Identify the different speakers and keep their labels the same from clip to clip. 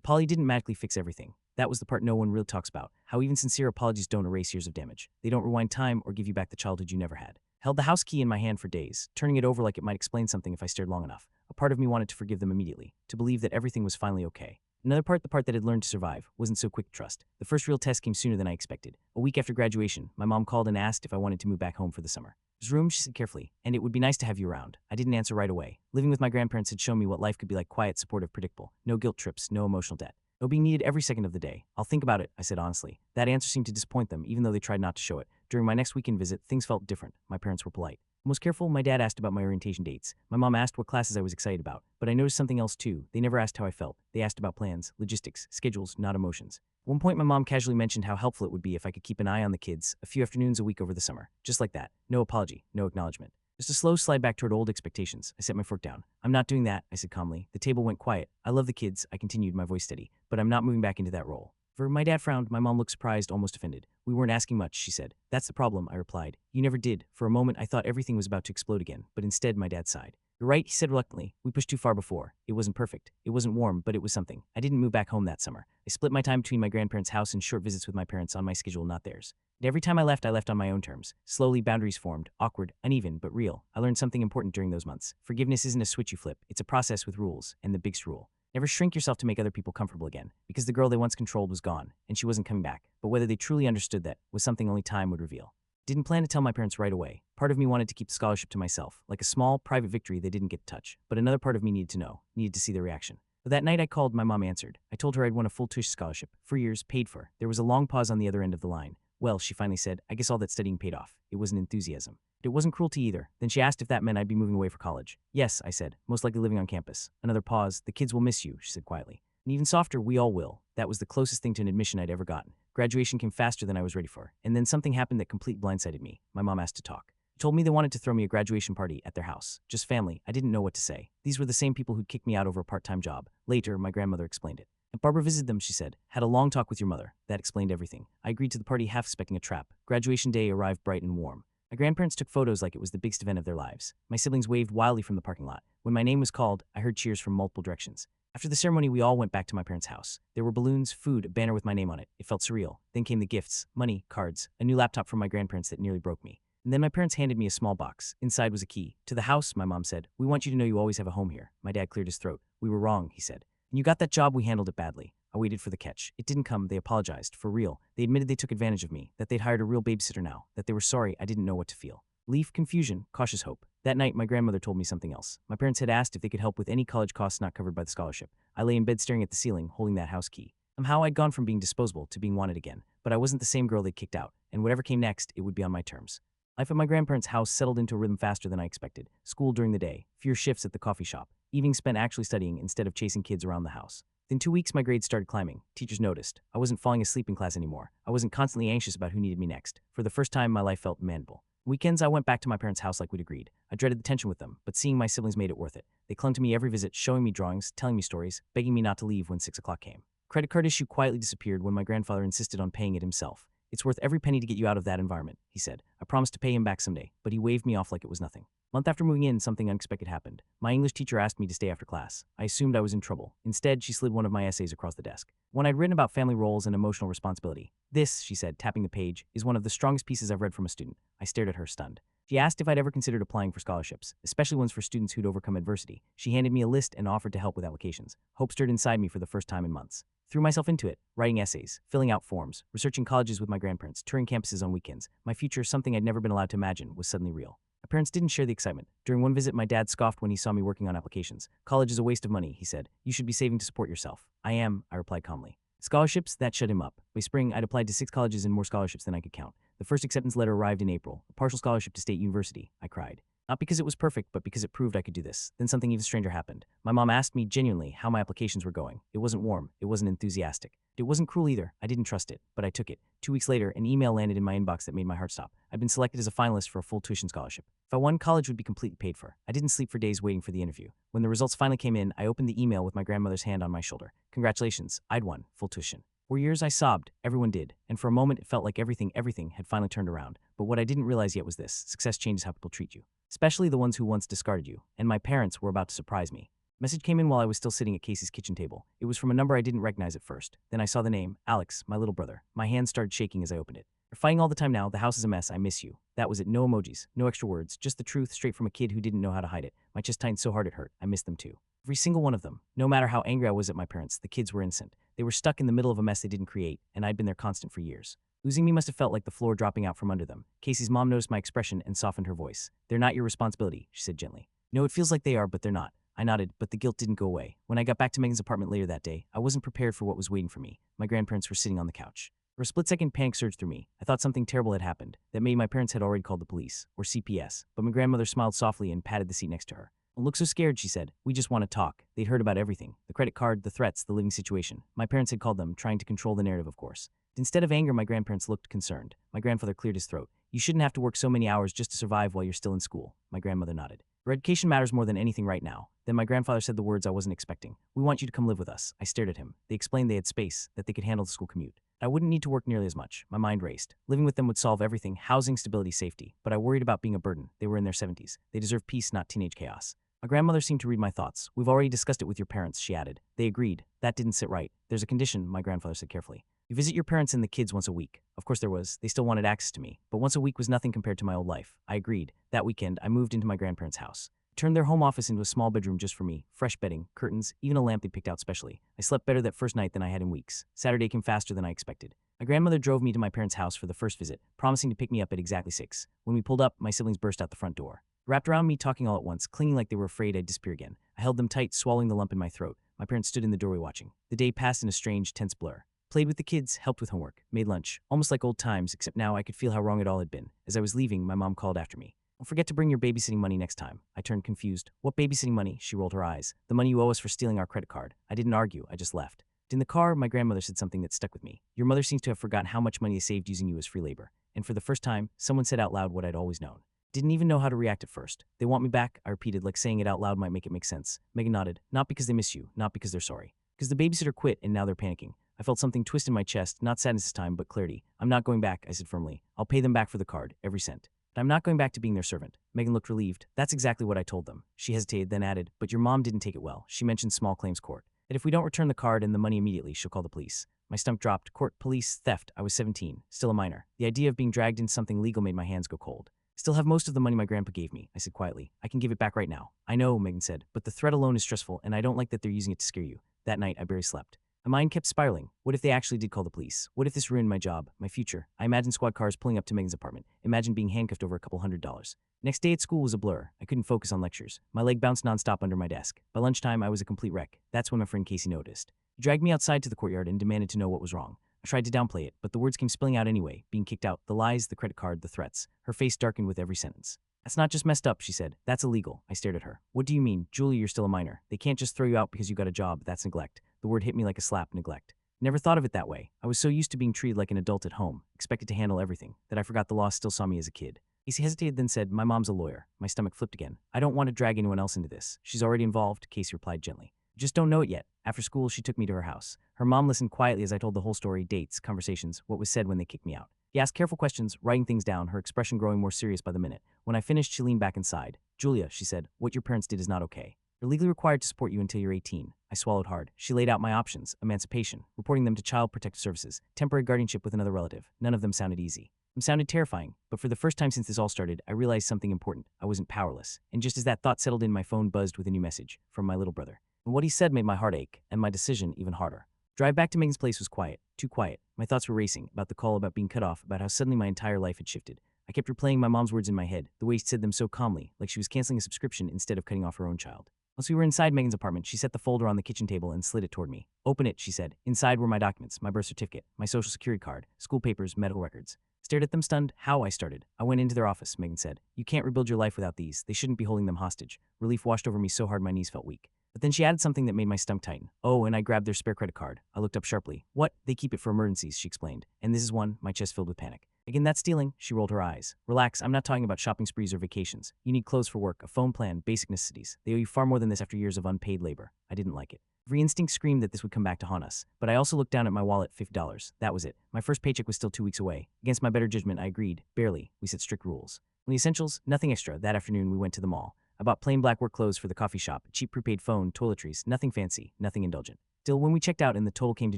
Speaker 1: apology didn't magically fix everything. That was the part no one really talks about, how even sincere apologies don't erase years of damage. They don't rewind time or give you back the childhood you never had. Held the house key in my hand for days, turning it over like it might explain something if I stared long enough. A part of me wanted to forgive them immediately, to believe that everything was finally okay. Another part, the part that had learned to survive, wasn't so quick to trust. The first real test came sooner than I expected. A week after graduation, my mom called and asked if I wanted to move back home for the summer. "There's room," she said carefully, "and it would be nice to have you around." I didn't answer right away. Living with my grandparents had shown me what life could be like: quiet, supportive, predictable. No guilt trips, no emotional debt. No being needed every second of the day. "I'll think about it," I said honestly. That answer seemed to disappoint them, even though they tried not to show it. During my next weekend visit, things felt different. My parents were polite. Most careful, my dad asked about my orientation dates. My mom asked what classes I was excited about. But I noticed something else too. They never asked how I felt. They asked about plans, logistics, schedules, not emotions. At one point, my mom casually mentioned how helpful it would be if I could keep an eye on the kids a few afternoons a week over the summer. Just like that. No apology, no acknowledgement. Just a slow slide back toward old expectations. I set my fork down. "I'm not doing that," I said calmly. The table went quiet. "I love the kids," I continued, my voice steady, "but I'm not moving back into that role." My dad frowned. My mom looked surprised, almost offended. "We weren't asking much," she said. "That's the problem," I replied. "You never did." For a moment, I thought everything was about to explode again, but instead my dad sighed. "You're right," he said reluctantly. "We pushed too far before. It wasn't perfect. It wasn't warm, but it was something. I didn't move back home that summer. I split my time between my grandparents' house and short visits with my parents on my schedule, not theirs. And every time I left on my own terms. Slowly, boundaries formed, awkward, uneven, but real. I learned something important during those months. Forgiveness isn't a switch you flip. It's a process with rules, and the biggest rule: never shrink yourself to make other people comfortable again, because the girl they once controlled was gone, and she wasn't coming back. But whether they truly understood that was something only time would reveal. Didn't plan to tell my parents right away. Part of me wanted to keep the scholarship to myself, like a small, private victory they didn't get to touch. But another part of me needed to know, needed to see their reaction. But that night I called, my mom answered. I told her I'd won a full tuition scholarship, for years, paid for. There was a long pause on the other end of the line. "Well," she finally said, "I guess all that studying paid off." It wasn't enthusiasm. But it wasn't cruelty either. Then she asked if that meant I'd be moving away for college. "Yes," I said, "most likely living on campus." Another pause. "The kids will miss you," she said quietly. And even softer, "We all will." That was the closest thing to an admission I'd ever gotten. Graduation came faster than I was ready for. And then something happened that completely blindsided me. My mom asked to talk. She told me they wanted to throw me a graduation party at their house. Just family. I didn't know what to say. These were the same people who'd kicked me out over a part-time job. Later, my grandmother explained it. "Barbara visited them," she said. "Had a long talk with your mother." That explained everything. I agreed to the party, half expecting a trap. Graduation day arrived bright and warm. My grandparents took photos like it was the biggest event of their lives. My siblings waved wildly from the parking lot. When my name was called, I heard cheers from multiple directions. After the ceremony, we all went back to my parents' house. There were balloons, food, a banner with my name on it. It felt surreal. Then came the gifts: money, cards, a new laptop from my grandparents that nearly broke me. And then my parents handed me a small box. Inside was a key. "To the house," my mom said. "We want you to know you always have a home here." My dad cleared his throat. "We were wrong," he said. "When you got that job, we handled it badly." I waited for the catch. It didn't come. They apologized. For real. They admitted they took advantage of me, that they'd hired a real babysitter now, that they were sorry I didn't know what to feel. Relief, confusion, cautious hope. That night, my grandmother told me something else. My parents had asked if they could help with any college costs not covered by the scholarship. I lay in bed staring at the ceiling, holding that house key. Somehow I'd gone from being disposable to being wanted again. But I wasn't the same girl they'd kicked out, and whatever came next, it would be on my terms. Life at my grandparents' house settled into a rhythm faster than I expected. School during the day, fewer shifts at the coffee shop, evenings spent actually studying instead of chasing kids around the house. Within 2 weeks, my grades started climbing. Teachers noticed. I wasn't falling asleep in class anymore. I wasn't constantly anxious about who needed me next. For the first time, my life felt manageable. Weekends, I went back to my parents' house like we'd agreed. I dreaded the tension with them, but seeing my siblings made it worth it. They clung to me every visit, showing me drawings, telling me stories, begging me not to leave when 6 o'clock came. Credit card issue quietly disappeared when my grandfather insisted on paying it himself. "It's worth every penny to get you out of that environment," he said. I promised to pay him back someday, but he waved me off like it was nothing. Month after moving in, something unexpected happened. My English teacher asked me to stay after class. I assumed I was in trouble. Instead, she slid one of my essays across the desk. One I'd written about family roles and emotional responsibility. "This," she said, tapping the page, "is one of the strongest pieces I've read from a student." I stared at her, stunned. She asked if I'd ever considered applying for scholarships, especially ones for students who'd overcome adversity. She handed me a list and offered to help with applications. Hope stirred inside me for the first time in months. Threw myself into it, writing essays, filling out forms, researching colleges with my grandparents, touring campuses on weekends. My future, something I'd never been allowed to imagine, was suddenly real. My parents didn't share the excitement. During one visit, my dad scoffed when he saw me working on applications. "College is a waste of money," he said. "You should be saving to support yourself." "I am," I replied calmly. Scholarships, that shut him up. By spring, I'd applied to 6 colleges and more scholarships than I could count. The first acceptance letter arrived in April. A partial scholarship to State University. I cried. Not because it was perfect, but because it proved I could do this. Then something even stranger happened. My mom asked me genuinely how my applications were going. It wasn't warm. It wasn't enthusiastic. It wasn't cruel either. I didn't trust it, but I took it. 2 weeks later, an email landed in my inbox that made my heart stop. I'd been selected as a finalist for a full tuition scholarship. If I won, college would be completely paid for. I didn't sleep for days waiting for the interview. When the results finally came in, I opened the email with my grandmother's hand on my shoulder. "Congratulations, I'd won. Full tuition." For years I sobbed. Everyone did. And for a moment it felt like everything had finally turned around. But what I didn't realize yet was this: success changes how people treat you. Especially the ones who once discarded you. And my parents were about to surprise me. Message came in while I was still sitting at Casey's kitchen table. It was from a number I didn't recognize at first. Then I saw the name, Alex, my little brother. My hands started shaking as I opened it. You're fighting all the time now. The house is a mess. I miss you. That was it. No emojis. No extra words. Just the truth straight from a kid who didn't know how to hide it. My chest tightened so hard it hurt. I missed them too. Every single one of them. No matter how angry I was at my parents, the kids were innocent. They were stuck in the middle of a mess they didn't create, and I'd been their constant for years. Losing me must have felt like the floor dropping out from under them. Casey's mom noticed my expression and softened her voice. They're not your responsibility, she said gently. No, it feels like they are, but they're not. I nodded, but the guilt didn't go away. When I got back to Megan's apartment later that day, I wasn't prepared for what was waiting for me. My grandparents were sitting on the couch. For a split second, panic surged through me. I thought something terrible had happened, that maybe my parents had already called the police, or CPS, but my grandmother smiled softly and patted the seat next to her. Don't look so scared, she said. We just want to talk. They'd heard about everything. The credit card, the threats, the living situation. My parents had called them, trying to control the narrative, of course. Instead of anger, my grandparents looked concerned. My grandfather cleared his throat. You shouldn't have to work so many hours just to survive while you're still in school. My grandmother nodded. Your education matters more than anything right now. Then my grandfather said the words I wasn't expecting. We want you to come live with us. I stared at him. They explained they had space, that they could handle the school commute. I wouldn't need to work nearly as much. My mind raced. Living with them would solve everything: housing, stability, safety. But I worried about being a burden. They were in their 70s. They deserve peace, not teenage chaos. My grandmother seemed to read my thoughts. We've already discussed it with your parents, she added. They agreed. That didn't sit right. There's a condition, my grandfather said carefully. You visit your parents and the kids once a week. Of course there was. They still wanted access to me. But once a week was nothing compared to my old life. I agreed. That weekend, I moved into my grandparents' house. Turned their home office into a small bedroom just for me. Fresh bedding, curtains, even a lamp they picked out specially. I slept better that first night than I had in weeks. Saturday came faster than I expected. My grandmother drove me to my parents' house for the first visit, promising to pick me up at exactly 6. When we pulled up, my siblings burst out the front door. Wrapped around me, talking all at once, clinging like they were afraid I'd disappear again. I held them tight, swallowing the lump in my throat. My parents stood in the doorway watching. The day passed in a strange, tense blur. Played with the kids, helped with homework, made lunch, almost like old times, except now I could feel how wrong it all had been. As I was leaving, my mom called after me. Don't forget to bring your babysitting money next time. I turned confused. What babysitting money? She rolled her eyes. The money you owe us for stealing our credit card. I didn't argue, I just left. In the car, my grandmother said something that stuck with me. Your mother seems to have forgotten how much money they saved using you as free labor. And for the first time, someone said out loud what I'd always known. Didn't even know how to react at first. They want me back, I repeated, like saying it out loud might make it make sense. Megan nodded. Not because they miss you, not because they're sorry. Because the babysitter quit and now they're panicking. I felt something twist in my chest, not sadness this time, but clarity. I'm not going back, I said firmly. I'll pay them back for the card, every cent. But I'm not going back to being their servant. Megan looked relieved. That's exactly what I told them. She hesitated, then added, but your mom didn't take it well. She mentioned small claims court. That if we don't return the card and the money immediately, she'll call the police. My stomach dropped. Court, police, theft. I was 17, still a minor. The idea of being dragged into something legal made my hands go cold. Still have most of the money my grandpa gave me, I said quietly. I can give it back right now. I know, Megan said, but the threat alone is stressful, and I don't like that they're using it to scare you. That night, I barely slept. My mind kept spiraling. What if they actually did call the police? What if this ruined my job, my future? I imagined squad cars pulling up to Megan's apartment. Imagined being handcuffed over a couple $100s. Next day at school was a blur. I couldn't focus on lectures. My leg bounced nonstop under my desk. By lunchtime, I was a complete wreck. That's when my friend Casey noticed. He dragged me outside to the courtyard and demanded to know what was wrong. I tried to downplay it, but the words came spilling out anyway, being kicked out, the lies, the credit card, the threats. Her face darkened with every sentence. That's not just messed up, she said. That's illegal. I stared at her. What do you mean? Julia, you're still a minor. They can't just throw you out because you got a job. That's neglect. The word hit me like a slap, neglect. Never thought of it that way. I was so used to being treated like an adult at home, expected to handle everything, that I forgot the law still saw me as a kid. Casey hesitated, then said, my mom's a lawyer. My stomach flipped again. I don't want to drag anyone else into this. She's already involved, Casey replied gently. You just don't know it yet. After school, she took me to her house. Her mom listened quietly as I told the whole story, dates, conversations, what was said when they kicked me out. He asked careful questions, writing things down, her expression growing more serious by the minute. When I finished, she leaned back and sighed. Julia, she said, what your parents did is not okay. They're legally required to support you until you're 18. I swallowed hard. She laid out my options: emancipation, reporting them to Child Protective Services, temporary guardianship with another relative. None of them sounded easy. Them sounded terrifying, but for the first time since this all started, I realized something important. I wasn't powerless. And just as that thought settled in, my phone buzzed with a new message from my little brother. And what he said made my heart ache, and my decision even harder. Drive back to Megan's place was quiet, too quiet. My thoughts were racing, about the call, about being cut off, about how suddenly my entire life had shifted. I kept replaying my mom's words in my head, the way she said them so calmly, like she was canceling a subscription instead of cutting off her own child. Once we were inside Megan's apartment, she set the folder on the kitchen table and slid it toward me. Open it, she said. Inside were my documents, my birth certificate, my social security card, school papers, medical records. Stared at them stunned. How? I started. I went into their office, Megan said. You can't rebuild your life without these. They shouldn't be holding them hostage. Relief washed over me so hard my knees felt weak. But then she added something that made my stomach tighten. Oh, and I grabbed their spare credit card. I looked up sharply. What? They keep it for emergencies, she explained. And this is one, my chest filled with panic. Again, that's stealing, she rolled her eyes. Relax, I'm not talking about shopping sprees or vacations. You need clothes for work, a phone plan, basic necessities. They owe you far more than this after years of unpaid labor. I didn't like it. Every instinct screamed that this would come back to haunt us. But I also looked down at my wallet, $50. That was it. My first paycheck was still 2 weeks away. Against my better judgment, I agreed. Barely. We set strict rules. On the essentials, nothing extra. That afternoon, we went to the mall. I bought plain black work clothes for the coffee shop, a cheap prepaid phone, toiletries, nothing fancy, nothing indulgent. Still, when we checked out and the total came to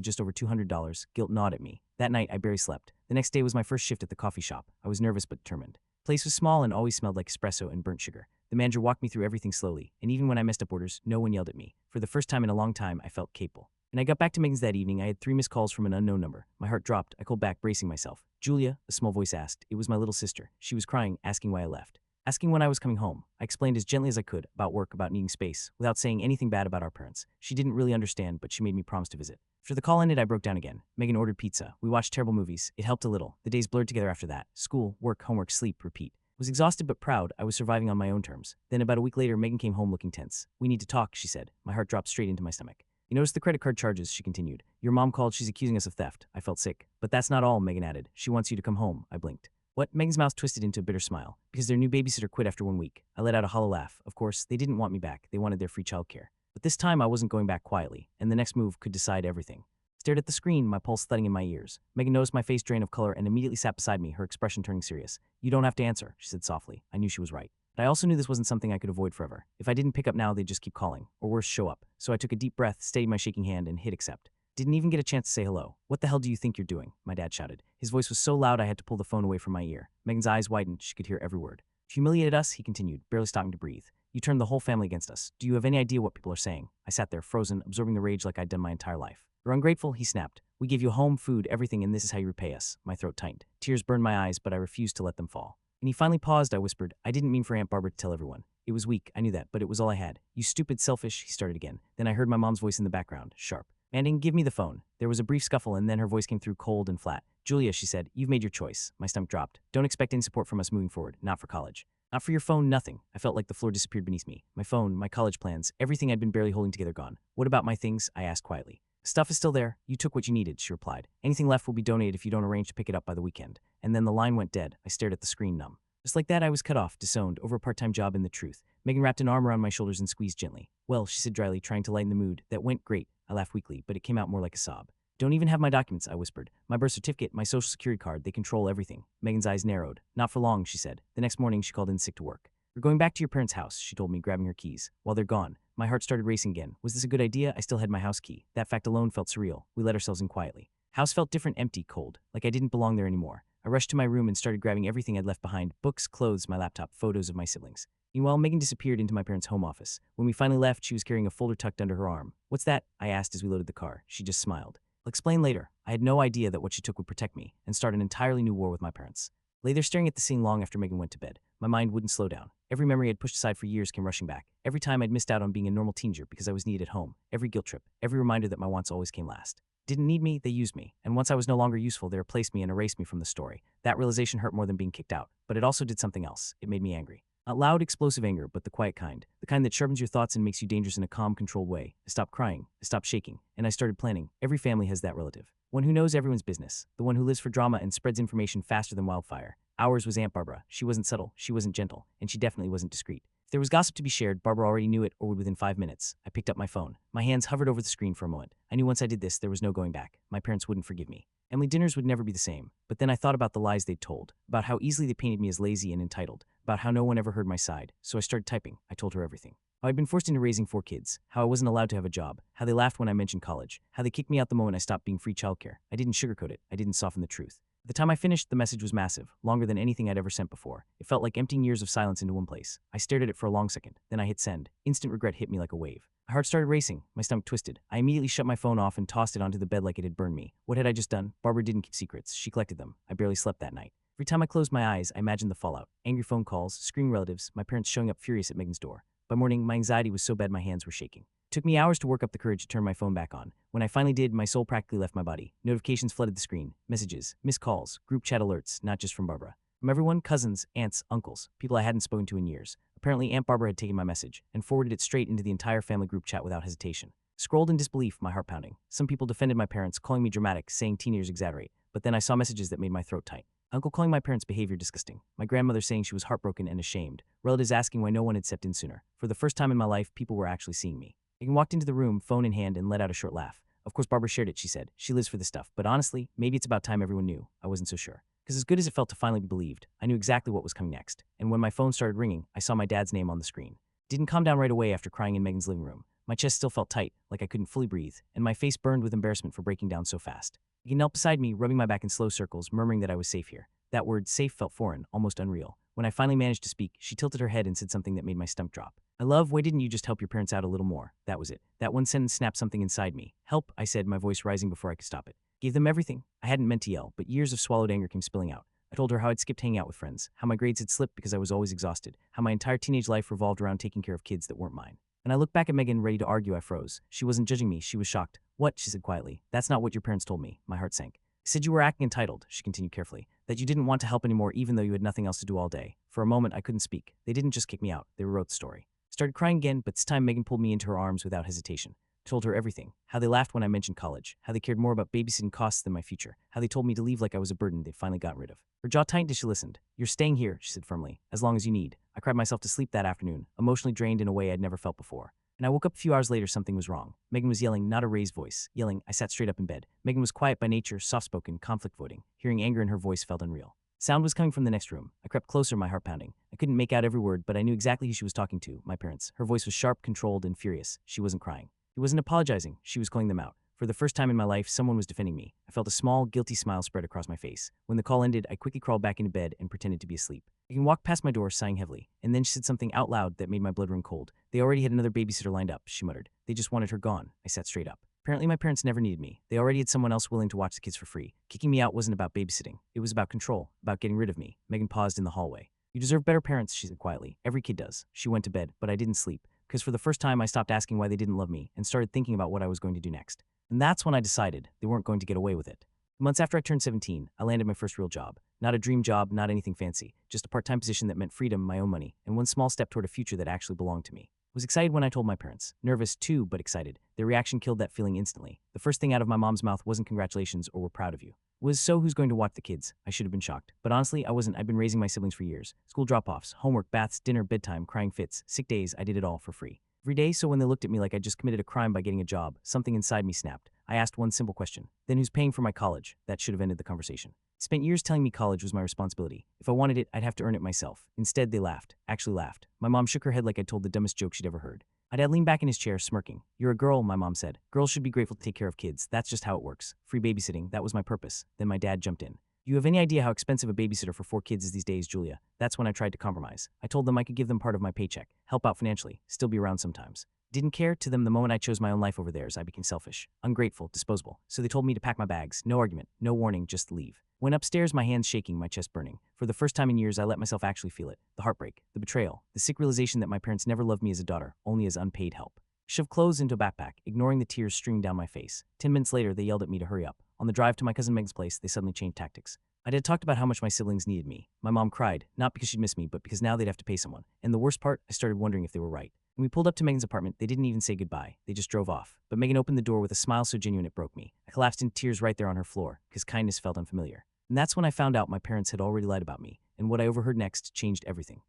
Speaker 1: just over $200, guilt gnawed at me. That night, I barely slept. The next day was my first shift at the coffee shop. I was nervous but determined. The place was small and always smelled like espresso and burnt sugar. The manager walked me through everything slowly, and even when I messed up orders, no one yelled at me. For the first time in a long time, I felt capable. When I got back to Megan's that evening, I had 3 missed calls from an unknown number. My heart dropped. I called back, bracing myself. "Julia," a small voice asked. It was my little sister. She was crying, asking why I left. Asking when I was coming home. I explained as gently as I could, about work, about needing space, without saying anything bad about our parents. She didn't really understand, but she made me promise to visit. After the call ended, I broke down again. Megan ordered pizza. We watched terrible movies. It helped a little. The days blurred together after that. School, work, homework, sleep, repeat. I was exhausted but proud. I was surviving on my own terms. Then about a week later, Megan came home looking tense. "We need to talk," she said. My heart dropped straight into my stomach. "You noticed the credit card charges," she continued. "Your mom called. She's accusing us of theft." I felt sick. "But that's not all," Megan added. "She wants you to come home." I blinked. "What?" Megan's mouth twisted into a bitter smile. "Because their new babysitter quit after 1 week." I let out a hollow laugh. Of course, they didn't want me back. They wanted their free childcare. But this time I wasn't going back quietly, and the next move could decide everything. Stared at the screen, my pulse thudding in my ears. Megan noticed my face drain of color and immediately sat beside me, her expression turning serious. "You don't have to answer," she said softly. I knew she was right. But I also knew this wasn't something I could avoid forever. If I didn't pick up now, they'd just keep calling. Or worse, show up. So I took a deep breath, steadied my shaking hand, and hit accept. Didn't even get a chance to say hello. "What the hell do you think you're doing?" my dad shouted. His voice was so loud I had to pull the phone away from my ear. Megan's eyes widened. She could hear every word. "You humiliated us," he continued, barely stopping to breathe. "You turned the whole family against us. Do you have any idea what people are saying?" I sat there, frozen, absorbing the rage like I'd done my entire life. "You're ungrateful," he snapped. "We gave you home, food, everything, and this is how you repay us." My throat tightened. Tears burned my eyes, but I refused to let them fall. When he finally paused, I whispered, "I didn't mean for Aunt Barbara to tell everyone." It was weak, I knew that, but it was all I had. "You stupid, selfish," he started again. Then I heard my mom's voice in the background, sharp. "Manning, give me the phone." There was a brief scuffle, and then her voice came through cold and flat. "Julia," she said, "you've made your choice." My stomach dropped. "Don't expect any support from us moving forward. Not for college. Not for your phone, nothing." I felt like the floor disappeared beneath me. My phone, my college plans, everything I'd been barely holding together gone. "What about my things?" I asked quietly. "Stuff is still there. You took what you needed," she replied. "Anything left will be donated if you don't arrange to pick it up by the weekend." And then the line went dead. I stared at the screen, numb. Just like that, I was cut off, disowned, over a part-time job in the truth. Megan wrapped an arm around my shoulders and squeezed gently. "Well," she said dryly, trying to lighten the mood. "That went great." I laughed weakly, but it came out more like a sob. "Don't even have my documents," I whispered. "My birth certificate, my social security card, they control everything." Megan's eyes narrowed. "Not for long," she said. The next morning, she called in sick to work. "We're going back to your parents' house," she told me, grabbing her keys. "While they're gone." My heart started racing again. Was this a good idea? I still had my house key. That fact alone felt surreal. We let ourselves in quietly. House felt different, empty, cold, like I didn't belong there anymore. I rushed to my room and started grabbing everything I'd left behind: books, clothes, my laptop, photos of my siblings. Meanwhile, Megan disappeared into my parents' home office. When we finally left, she was carrying a folder tucked under her arm. "What's that?" I asked as we loaded the car. She just smiled. "I'll explain later." I had no idea that what she took would protect me and start an entirely new war with my parents. Lay there staring at the scene long after Megan went to bed. My mind wouldn't slow down. Every memory I'd pushed aside for years came rushing back. Every time I'd missed out on being a normal teenager because I was needed at home. Every guilt trip. Every reminder that my wants always came last. Didn't need me, they used me. And once I was no longer useful, they replaced me and erased me from the story. That realization hurt more than being kicked out. But it also did something else. It made me angry. Not loud, explosive anger, but the quiet kind. The kind that sharpens your thoughts and makes you dangerous in a calm, controlled way. I stopped crying. I stopped shaking. And I started planning. Every family has that relative. One who knows everyone's business. The one who lives for drama and spreads information faster than wildfire. Ours was Aunt Barbara. She wasn't subtle. She wasn't gentle. And she definitely wasn't discreet. If there was gossip to be shared, Barbara already knew it or would within 5 minutes. I picked up my phone. My hands hovered over the screen for a moment. I knew once I did this, there was no going back. My parents wouldn't forgive me. Family dinners would never be the same. But then I thought about the lies they'd told, about how easily they painted me as lazy and entitled, about how no one ever heard my side. So I started typing. I told her everything. How I'd been forced into raising 4 kids, how I wasn't allowed to have a job, how they laughed when I mentioned college, how they kicked me out the moment I stopped being free childcare. I didn't sugarcoat it. I didn't soften the truth. By the time I finished, the message was massive, longer than anything I'd ever sent before. It felt like emptying years of silence into one place. I stared at it for a long second. Then I hit send. Instant regret hit me like a wave. My heart started racing. My stomach twisted. I immediately shut my phone off and tossed it onto the bed like it had burned me. What had I just done? Barbara didn't keep secrets. She collected them. I barely slept that night. Every time I closed my eyes, I imagined the fallout. Angry phone calls, screaming relatives, my parents showing up furious at Megan's door. By morning, my anxiety was so bad my hands were shaking. It took me hours to work up the courage to turn my phone back on. When I finally did, my soul practically left my body. Notifications flooded the screen. Messages, missed calls, group chat alerts, not just from Barbara. From everyone, cousins, aunts, uncles, people I hadn't spoken to in years. Apparently, Aunt Barbara had taken my message and forwarded it straight into the entire family group chat without hesitation. Scrolled in disbelief, my heart pounding. Some people defended my parents, calling me dramatic, saying teenagers exaggerate. But then I saw messages that made my throat tight. Uncle calling my parents' behavior disgusting. My grandmother saying she was heartbroken and ashamed. Relatives asking why no one had stepped in sooner. For the first time in my life, people were actually seeing me. Megan walked into the room, phone in hand, and let out a short laugh. "Of course Barbara shared it," she said. "She lives for this stuff. But honestly, maybe it's about time everyone knew." I wasn't so sure. Because as good as it felt to finally be believed, I knew exactly what was coming next. And when my phone started ringing, I saw my dad's name on the screen. Didn't calm down right away after crying in Megan's living room. My chest still felt tight, like I couldn't fully breathe, and my face burned with embarrassment for breaking down so fast. Megan knelt beside me, rubbing my back in slow circles, murmuring that I was safe here. That word, safe, felt foreign, almost unreal. When I finally managed to speak, she tilted her head and said something that made my stomach drop. Why didn't you just help your parents out a little more? That was it. That one sentence snapped something inside me. Help, I said, my voice rising before I could stop it. Gave them everything. I hadn't meant to yell, but years of swallowed anger came spilling out. I told her how I'd skipped hanging out with friends, how my grades had slipped because I was always exhausted, how my entire teenage life revolved around taking care of kids that weren't mine. And I looked back at Megan, ready to argue. I froze. She wasn't judging me, she was shocked. What? She said quietly. That's not what your parents told me. My heart sank. They said you were acting entitled, she continued carefully, that you didn't want to help anymore even though you had nothing else to do all day. For a moment, I couldn't speak. They didn't just kick me out, they rewrote the story. Started crying again, but this time Megan pulled me into her arms without hesitation. Told her everything. How they laughed when I mentioned college. How they cared more about babysitting costs than my future. How they told me to leave like I was a burden they'd finally gotten rid of. Her jaw tightened as she listened. You're staying here, she said firmly, as long as you need. I cried myself to sleep that afternoon, emotionally drained in a way I'd never felt before. And I woke up a few hours later. Something was wrong. Megan was yelling, not a raised voice. Yelling. I sat straight up in bed. Megan was quiet by nature, soft-spoken, conflict-avoiding. Hearing anger in her voice felt unreal. Sound was coming from the next room. I crept closer, my heart pounding. I couldn't make out every word, but I knew exactly who she was talking to, my parents. Her voice was sharp, controlled, and furious. She wasn't crying. She wasn't apologizing. She was calling them out. For the first time in my life, someone was defending me. I felt a small, guilty smile spread across my face. When the call ended, I quickly crawled back into bed and pretended to be asleep. Megan walked past my door, sighing heavily, and then she said something out loud that made my blood run cold. They already had another babysitter lined up, she muttered. They just wanted her gone. I sat straight up. Apparently my parents never needed me. They already had someone else willing to watch the kids for free. Kicking me out wasn't about babysitting. It was about control, about getting rid of me. Megan paused in the hallway. You deserve better parents, she said quietly. Every kid does. She went to bed, but I didn't sleep, because for the first time I stopped asking why they didn't love me and started thinking about what I was going to do next. And that's when I decided they weren't going to get away with it. Months after I turned 17, I landed my first real job. Not a dream job, not anything fancy, just a part-time position that meant freedom, my own money, and one small step toward a future that actually belonged to me. I was excited when I told my parents. Nervous too, but excited. Their reaction killed that feeling instantly. The first thing out of my mom's mouth wasn't congratulations or we're proud of you. It was, so who's going to watch the kids? I should have been shocked. But honestly, I wasn't. I'd been raising my siblings for years. School drop-offs, homework, baths, dinner, bedtime, crying fits, sick days, I did it all for free. Every day, so when they looked at me like I'd just committed a crime by getting a job, something inside me snapped. I asked one simple question. Then who's paying for my college? That should have ended the conversation. Spent years telling me college was my responsibility. If I wanted it, I'd have to earn it myself. Instead, they laughed. Actually laughed. My mom shook her head like I'd told the dumbest joke she'd ever heard. My dad leaned back in his chair, smirking. You're a girl, my mom said. Girls should be grateful to take care of kids. That's just how it works. Free babysitting, that was my purpose. Then my dad jumped in. You have any idea how expensive a babysitter for 4 kids is these days, Julia? That's when I tried to compromise. I told them I could give them part of my paycheck, help out financially, still be around sometimes. Didn't care to them the moment I chose my own life over theirs. I became selfish, ungrateful, disposable. So they told me to pack my bags. No argument, no warning, just leave. Went upstairs, my hands shaking, my chest burning. For the first time in years, I let myself actually feel it. The heartbreak, the betrayal, the sick realization that my parents never loved me as a daughter, only as unpaid help. Shoved clothes into a backpack, ignoring the tears streaming down my face. 10 minutes later, they yelled at me to hurry up. On the drive to my cousin Meg's place, they suddenly changed tactics. I had talked about how much my siblings needed me. My mom cried, not because she'd miss me, but because now they'd have to pay someone. And the worst part, I started wondering if they were right. When we pulled up to Megan's apartment, they didn't even say goodbye. They just drove off. But Megan opened the door with a smile so genuine it broke me. I collapsed into tears right there on her floor, because kindness felt unfamiliar. And that's when I found out my parents had already lied about me, and what I overheard next changed everything.